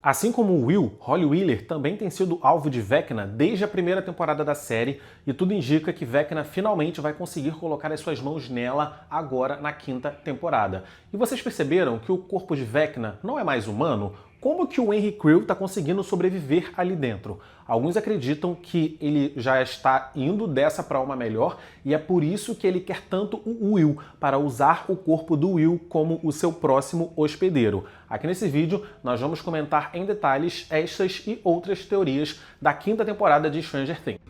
Assim como o Will, Holly Wheeler também tem sido alvo de Vecna desde a primeira temporada da série e tudo indica que Vecna finalmente vai conseguir colocar as suas mãos nela agora na quinta temporada. E vocês perceberam que o corpo de Vecna não é mais humano? Como que o Henry Creel está conseguindo sobreviver ali dentro? Alguns acreditam que ele já está indo dessa para uma melhor e é por isso que ele quer tanto o Will, para usar o corpo do Will como o seu próximo hospedeiro. Aqui nesse vídeo nós vamos comentar em detalhes estas e outras teorias da quinta temporada de Stranger Things.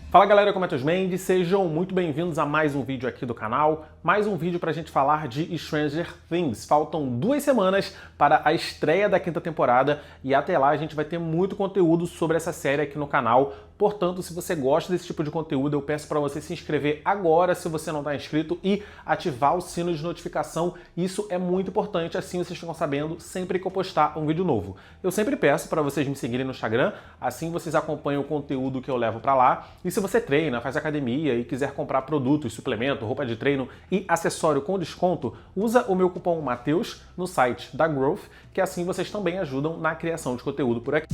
Fala galera, como é Matheus Mendes? Sejam muito bem-vindos a mais um vídeo aqui do canal, mais um vídeo pra gente falar de Stranger Things. Faltam 2 semanas para a estreia da quinta temporada e até lá a gente vai ter muito conteúdo sobre essa série aqui no canal. Portanto, se você gosta desse tipo de conteúdo, eu peço para você se inscrever agora se você não está inscrito e ativar o sino de notificação. Isso é muito importante, assim vocês ficam sabendo sempre que eu postar um vídeo novo. Eu sempre peço para vocês me seguirem no Instagram, assim vocês acompanham o conteúdo que eu levo para lá. E se você treina, faz academia e quiser comprar produtos, suplemento, roupa de treino e acessório com desconto, usa o meu cupom Matheus no site da Growth, que assim vocês também ajudam na criação de conteúdo por aqui.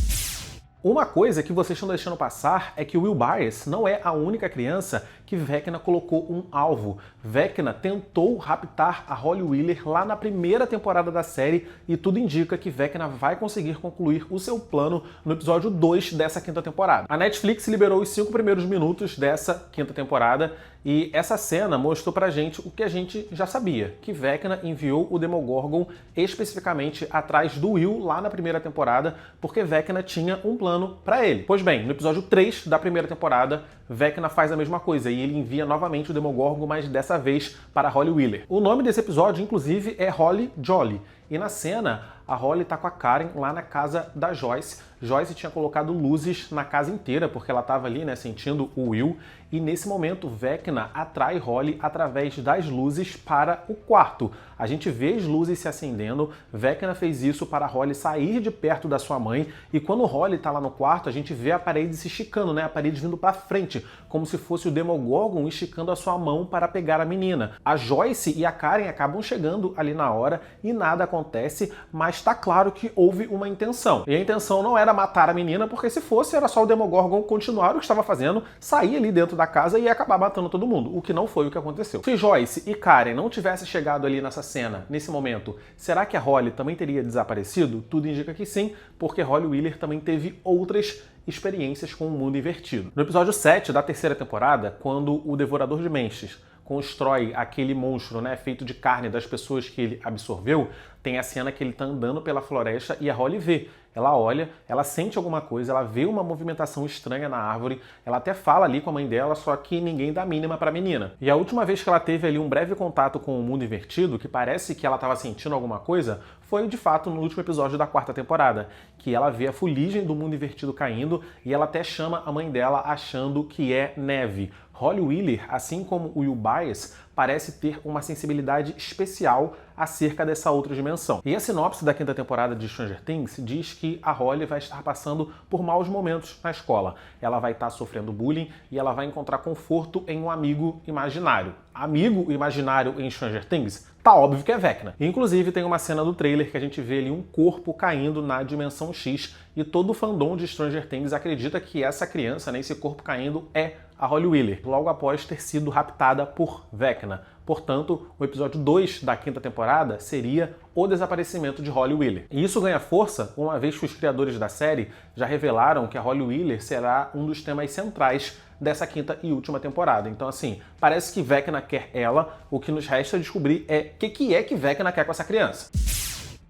Uma coisa que vocês estão deixando passar é que o Will Byers não é a única criança que Vecna colocou um alvo. Vecna tentou raptar a Holly Wheeler lá na primeira temporada da série e tudo indica que Vecna vai conseguir concluir o seu plano no episódio 2 dessa quinta temporada. A Netflix liberou os 5 primeiros minutos dessa quinta temporada e essa cena mostrou pra gente o que a gente já sabia, que Vecna enviou o Demogorgon especificamente atrás do Will lá na primeira temporada, porque Vecna tinha um plano pra ele. Pois bem, no episódio 3 da primeira temporada, Vecna faz a mesma coisa e ele envia novamente o Demogorgon, mas dessa vez para Holly Wheeler. O nome desse episódio, inclusive, é Holly Jolly. E na cena, a Holly tá com a Karen lá na casa da Joyce. Joyce tinha colocado luzes na casa inteira, porque ela estava ali, né, sentindo o Will. E nesse momento, Vecna atrai Holly através das luzes para o quarto. A gente vê as luzes se acendendo. Vecna fez isso para Holly sair de perto da sua mãe. E quando Holly tá lá no quarto, a gente vê a parede se esticando, né, a parede vindo para frente, como se fosse o Demogorgon esticando a sua mão para pegar a menina. A Joyce e a Karen acabam chegando ali na hora e nada acontece, mas está claro que houve uma intenção. E a intenção não era matar a menina, porque se fosse, era só o Demogorgon continuar o que estava fazendo, sair ali dentro da casa e acabar matando todo mundo, o que não foi o que aconteceu. Se Joyce e Karen não tivessem chegado ali nessa cena, nesse momento, será que a Holly também teria desaparecido? Tudo indica que sim, porque Holly Wheeler também teve outras experiências com o mundo invertido. No episódio 7 da terceira temporada, quando o Devorador de Mentes constrói aquele monstro, né, feito de carne das pessoas que ele absorveu, tem a cena que ele tá andando pela floresta e a Holly vê. Ela olha, ela sente alguma coisa, ela vê uma movimentação estranha na árvore, ela até fala ali com a mãe dela, só que ninguém dá mínima pra menina. E a última vez que ela teve ali um breve contato com o mundo invertido, que parece que ela estava sentindo alguma coisa, foi de fato no último episódio da quarta temporada, que ela vê a fuligem do mundo invertido caindo e ela até chama a mãe dela achando que é neve. Holly Wheeler, assim como o Will Byers, parece ter uma sensibilidade especial acerca dessa outra dimensão. E a sinopse da quinta temporada de Stranger Things diz que a Holly vai estar passando por maus momentos na escola. Ela vai estar sofrendo bullying e ela vai encontrar conforto em um amigo imaginário. Amigo imaginário em Stranger Things? Tá óbvio que é Vecna. Inclusive tem uma cena do trailer que a gente vê ali um corpo caindo na dimensão X e todo o fandom de Stranger Things acredita que essa criança, né, esse corpo caindo, é a Holly Wheeler, logo após ter sido raptada por Vecna. Portanto, o episódio 2 da quinta temporada seria o desaparecimento de Holly Wheeler. E isso ganha força uma vez que os criadores da série já revelaram que a Holly Wheeler será um dos temas centrais dessa quinta e última temporada. Então, assim, parece que Vecna quer ela, o que nos resta descobrir é o que Vecna quer com essa criança.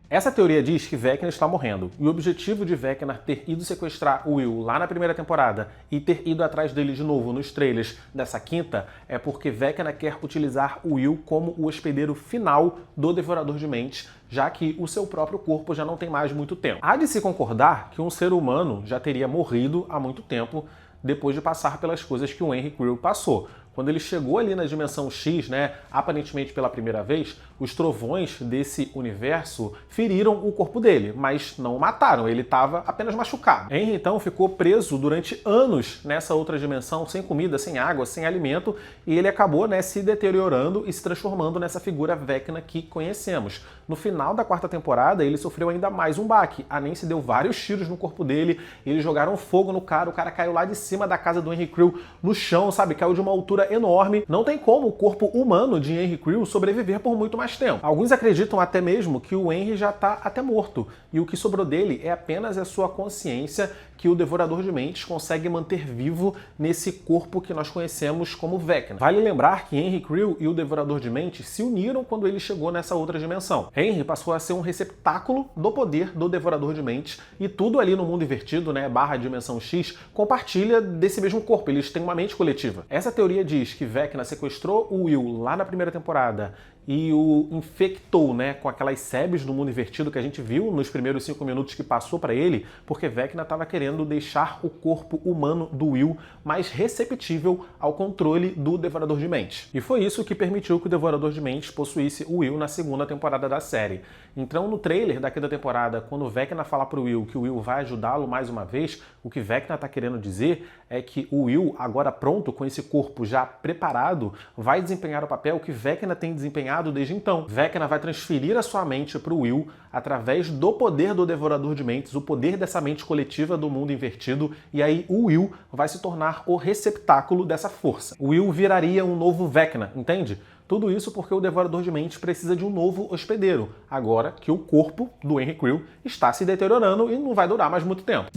Essa teoria diz que Vecna está morrendo, e o objetivo de Vecna ter ido sequestrar o Will lá na primeira temporada e ter ido atrás dele de novo nos trailers dessa quinta é porque Vecna quer utilizar o Will como o hospedeiro final do Devorador de Mentes, já que o seu próprio corpo já não tem mais muito tempo. Há de se concordar que um ser humano já teria morrido há muito tempo depois de passar pelas coisas que o Henry Creel passou. Quando ele chegou ali na dimensão X, né, aparentemente pela primeira vez, os trovões desse universo feriram o corpo dele, mas não o mataram, ele estava apenas machucado. Henry, então, ficou preso durante anos nessa outra dimensão, sem comida, sem água, sem alimento, e ele acabou, né, se deteriorando e se transformando nessa figura Vecna que conhecemos. No final da quarta temporada, ele sofreu ainda mais um baque. A Nancy deu vários tiros no corpo dele, eles jogaram fogo no cara, o cara caiu lá de cima da casa do Henry Creel no chão, sabe? Caiu de uma altura enorme. Não tem como o corpo humano de Henry Creel sobreviver por muito mais tempo. Alguns acreditam até mesmo que o Henry já tá até morto, e o que sobrou dele é apenas a sua consciência que o Devorador de Mentes consegue manter vivo nesse corpo que nós conhecemos como Vecna. Vale lembrar que Henry Creel e o Devorador de Mentes se uniram quando ele chegou nessa outra dimensão. Henry passou a ser um receptáculo do poder do Devorador de Mentes, e tudo ali no mundo invertido, né, barra dimensão X, compartilha desse mesmo corpo, eles têm uma mente coletiva. Essa teoria diz que Vecna sequestrou o Will lá na primeira temporada e o infectou, né, com aquelas sebes do mundo invertido que a gente viu nos primeiros 5 minutos que passou para ele, porque Vecna estava querendo deixar o corpo humano do Will mais receptível ao controle do Devorador de Mentes. E foi isso que permitiu que o Devorador de Mentes possuísse o Will na segunda temporada da série. Então, no trailer da quinta temporada, quando Vecna fala pro Will que o Will vai ajudá-lo mais uma vez, o que Vecna está querendo dizer é que o Will, agora pronto, com esse corpo já preparado, vai desempenhar o papel que Vecna tem desempenhado desde então. Vecna vai transferir a sua mente pro Will através do poder do Devorador de Mentes, o poder dessa mente coletiva do mundo invertido, e aí o Will vai se tornar o receptáculo dessa força. O Will viraria um novo Vecna, entende? Tudo isso porque o Devorador de Mentes precisa de um novo hospedeiro, agora que o corpo do Henry Creel está se deteriorando e não vai durar mais muito tempo.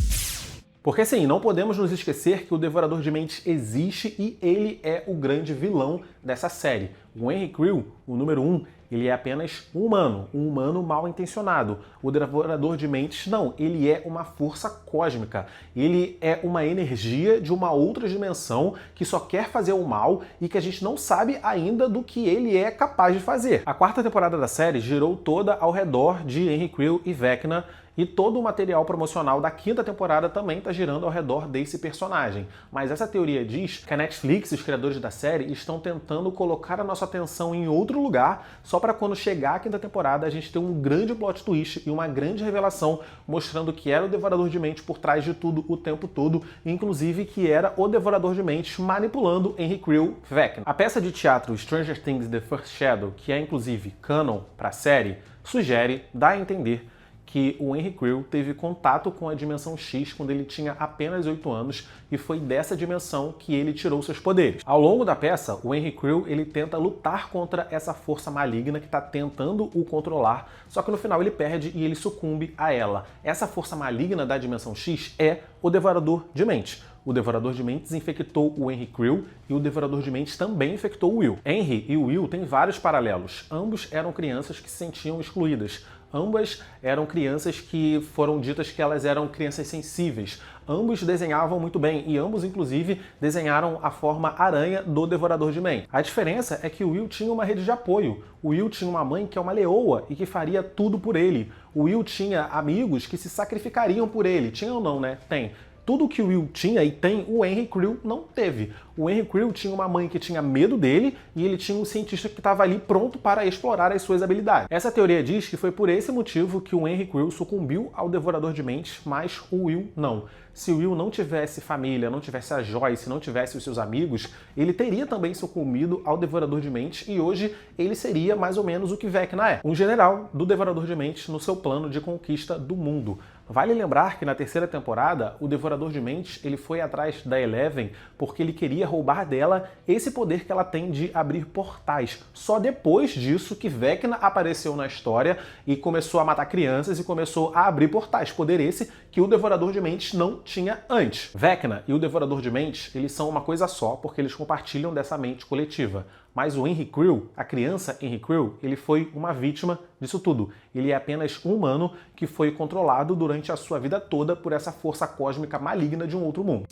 Porque sim, não podemos nos esquecer que o Devorador de Mentes existe e ele é o grande vilão dessa série. O Henry Creel, o número 1, ele é apenas um humano mal intencionado. O Devorador de Mentes não, ele é uma força cósmica. Ele é uma energia de uma outra dimensão que só quer fazer o mal e que a gente não sabe ainda do que ele é capaz de fazer. A quarta temporada da série girou toda ao redor de Henry Creel e Vecna, e todo o material promocional da quinta temporada também está girando ao redor desse personagem. Mas essa teoria diz que a Netflix e os criadores da série estão tentando colocar a nossa atenção em outro lugar, só para quando chegar a quinta temporada a gente ter um grande plot twist e uma grande revelação mostrando que era o Devorador de Mentes por trás de tudo o tempo todo, inclusive que era o Devorador de Mentes manipulando Henry Creel Vecna. A peça de teatro Stranger Things The First Shadow, que é inclusive canon para a série, sugere, dá a entender, que o Henry Creel teve contato com a dimensão X quando ele tinha apenas 8 anos e foi dessa dimensão que ele tirou seus poderes. Ao longo da peça, o Henry Creel ele tenta lutar contra essa força maligna que está tentando o controlar, só que no final ele perde e ele sucumbe a ela. Essa força maligna da dimensão X é o Devorador de Mentes. O Devorador de Mentes infectou o Henry Creel e o Devorador de Mentes também infectou o Will. Henry e o Will têm vários paralelos. Ambos eram crianças que se sentiam excluídas. Ambas eram crianças que foram ditas que elas eram crianças sensíveis. Ambos desenhavam muito bem e ambos, inclusive, desenharam a forma aranha do Devorador de Mentes. A diferença é que o Will tinha uma rede de apoio. O Will tinha uma mãe que é uma leoa e que faria tudo por ele. O Will tinha amigos que se sacrificariam por ele. Tinha ou não, né? Tem. Tudo que o Will tinha e tem, o Henry Creel não teve. O Henry Creel tinha uma mãe que tinha medo dele e ele tinha um cientista que estava ali pronto para explorar as suas habilidades. Essa teoria diz que foi por esse motivo que o Henry Creel sucumbiu ao Devorador de Mentes, mas o Will não. Se o Will não tivesse família, não tivesse a Joyce, não tivesse os seus amigos, ele teria também sucumbido ao Devorador de Mentes e hoje ele seria mais ou menos o que Vecna é, um general do Devorador de Mentes no seu plano de conquista do mundo. Vale lembrar que na terceira temporada, o Devorador de Mentes ele foi atrás da Eleven porque ele queria roubar dela esse poder que ela tem de abrir portais. Só depois disso que Vecna apareceu na história e começou a matar crianças e começou a abrir portais. Poder esse que o Devorador de Mentes não tinha antes. Vecna e o Devorador de Mentes, eles são uma coisa só porque eles compartilham dessa mente coletiva. Mas o Henry Creel, a criança Henry Creel, ele foi uma vítima disso tudo. Ele é apenas um humano que foi controlado durante a sua vida toda por essa força cósmica maligna de um outro mundo.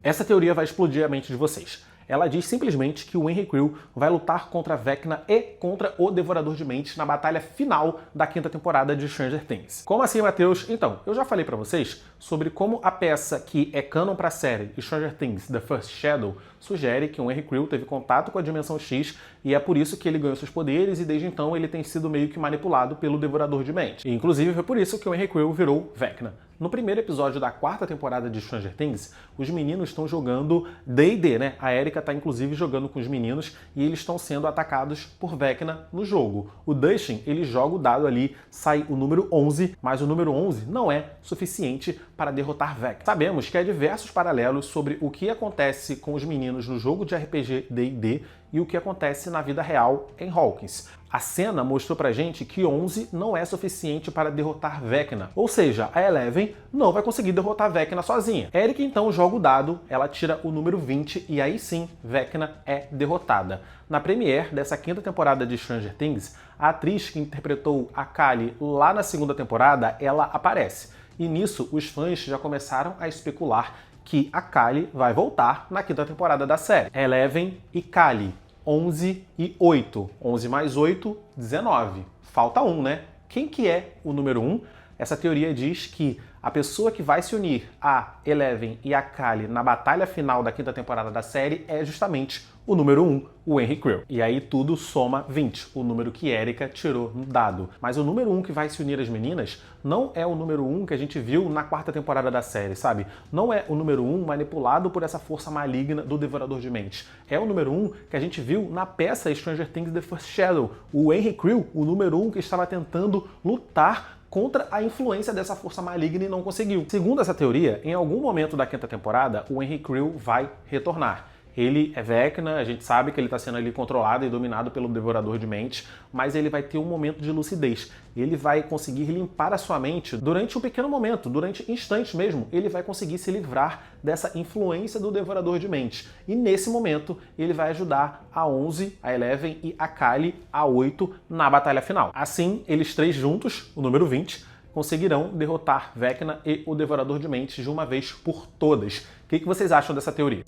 Essa teoria vai explodir a mente de vocês. Ela diz simplesmente que o Henry Creel vai lutar contra Vecna e contra o Devorador de Mentes na batalha final da quinta temporada de Stranger Things. Como assim, Matheus? Então, eu já falei pra vocês sobre como a peça que é canon pra série Stranger Things The First Shadow sugere que o Henry Creel teve contato com a Dimensão X e é por isso que ele ganhou seus poderes e desde então ele tem sido meio que manipulado pelo Devorador de Mentes. E, inclusive foi por isso que o Henry Creel virou Vecna. No primeiro episódio da 4ª temporada de Stranger Things, os meninos estão jogando D&D, né? A Erika está inclusive jogando com os meninos e eles estão sendo atacados por Vecna no jogo. O Dustin, ele joga o dado ali, sai o número 11, mas o número 11 não é suficiente para derrotar Vecna. Sabemos que há diversos paralelos sobre o que acontece com os meninos no jogo de RPG D&D e o que acontece na vida real em Hawkins. A cena mostrou pra gente que 11 não é suficiente para derrotar Vecna, ou seja, a Eleven não vai conseguir derrotar Vecna sozinha. Erika então joga o dado, ela tira o número 20 e aí sim, Vecna é derrotada. Na premiere dessa 5ª temporada de Stranger Things, a atriz que interpretou a Kali lá na 2ª temporada, ela aparece. E nisso, os fãs já começaram a especular que a Kali vai voltar na 5ª temporada da série. Eleven e Kali. 11 e 8. 11 mais 8, 19. Falta 1, né? Quem que é o número 1? Essa teoria diz que a pessoa que vai se unir a Eleven e a Kali na batalha final da 5ª temporada da série é justamente o número 1, o Henry Creel. E aí tudo soma 20, o número que Erika tirou no dado. Mas o número 1 que vai se unir às meninas não é o número 1 que a gente viu na 4ª temporada da série, sabe? Não é o número 1 manipulado por essa força maligna do Devorador de Mentes. É o número 1 que a gente viu na peça Stranger Things The First Shadow. O Henry Creel, o número 1 que estava tentando lutar contra a influência dessa força maligna e não conseguiu. Segundo essa teoria, em algum momento da 5ª temporada, o Henry Creel vai retornar. Ele é Vecna, a gente sabe que ele está sendo ali controlado e dominado pelo Devorador de Mentes, mas ele vai ter um momento de lucidez. Ele vai conseguir limpar a sua mente durante um pequeno momento, durante instantes mesmo, ele vai conseguir se livrar dessa influência do Devorador de Mentes. E nesse momento, ele vai ajudar a 11, a Eleven e a Kali, a 8, na batalha final. Assim, eles três juntos, o número 20, conseguirão derrotar Vecna e o Devorador de Mentes de uma vez por todas. O que vocês acham dessa teoria?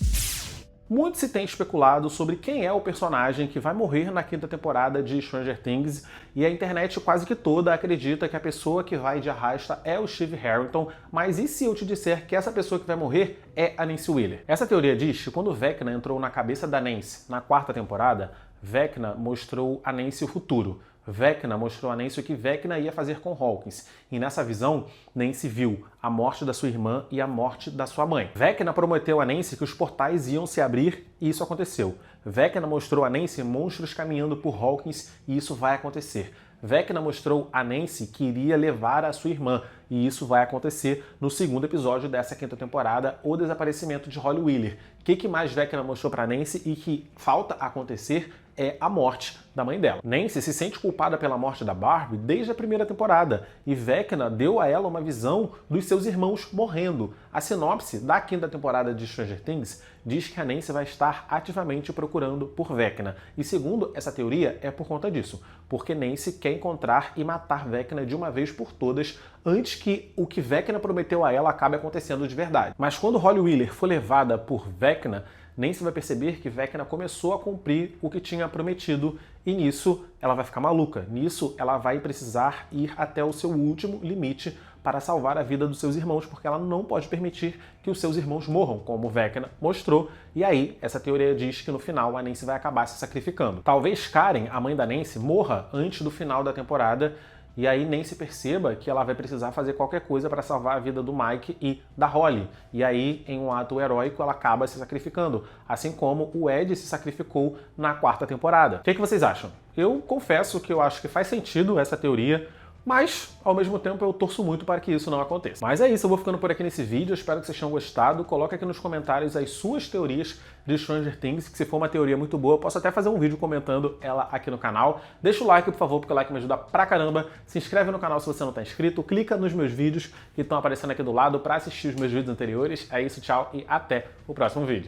Muito se tem especulado sobre quem é o personagem que vai morrer na 5ª temporada de Stranger Things e a internet quase que toda acredita que a pessoa que vai de arrasta é o Steve Harrington, mas e se eu te disser que essa pessoa que vai morrer é a Nancy Wheeler? Essa teoria diz que quando Vecna entrou na cabeça da Nancy na 4ª temporada, Vecna mostrou a Nancy o futuro. Vecna mostrou a Nancy o que Vecna ia fazer com Hawkins. E nessa visão, Nancy viu a morte da sua irmã e a morte da sua mãe. Vecna prometeu a Nancy que os portais iam se abrir e isso aconteceu. Vecna mostrou a Nancy monstros caminhando por Hawkins e isso vai acontecer. Vecna mostrou a Nancy que iria levar a sua irmã e isso vai acontecer no 2º episódio dessa 5ª temporada, o desaparecimento de Holly Wheeler. O que mais Vecna mostrou para Nancy e que falta acontecer é a morte da mãe dela. Nancy se sente culpada pela morte da Barbie desde a 1ª temporada e Vecna deu a ela uma visão dos seus irmãos morrendo. A sinopse da 5ª temporada de Stranger Things diz que a Nancy vai estar ativamente procurando por Vecna. E segundo essa teoria, é por conta disso, porque Nancy quer encontrar e matar Vecna de uma vez por todas antes que o que Vecna prometeu a ela acabe acontecendo de verdade. Mas quando Holly Wheeler for levada por Vecna, Nancy vai perceber que Vecna começou a cumprir o que tinha prometido e nisso ela vai ficar maluca. Nisso ela vai precisar ir até o seu último limite para salvar a vida dos seus irmãos, porque ela não pode permitir que os seus irmãos morram, como Vecna mostrou. E aí, essa teoria diz que no final a Nancy vai acabar se sacrificando. Talvez Karen, a mãe da Nancy, morra antes do final da temporada, e aí Nancy perceba que ela vai precisar fazer qualquer coisa para salvar a vida do Mike e da Holly. E aí, em um ato heróico, ela acaba se sacrificando, assim como o Ed se sacrificou na 4ª temporada. O que vocês acham? Eu confesso que eu acho que faz sentido essa teoria, mas, ao mesmo tempo, eu torço muito para que isso não aconteça. Mas é isso, eu vou ficando por aqui nesse vídeo, eu espero que vocês tenham gostado. Coloca aqui nos comentários as suas teorias de Stranger Things, que se for uma teoria muito boa, eu posso até fazer um vídeo comentando ela aqui no canal. Deixa o like, por favor, porque o like me ajuda pra caramba. Se inscreve no canal se você não está inscrito, clica nos meus vídeos que estão aparecendo aqui do lado para assistir os meus vídeos anteriores. É isso, tchau e até o próximo vídeo.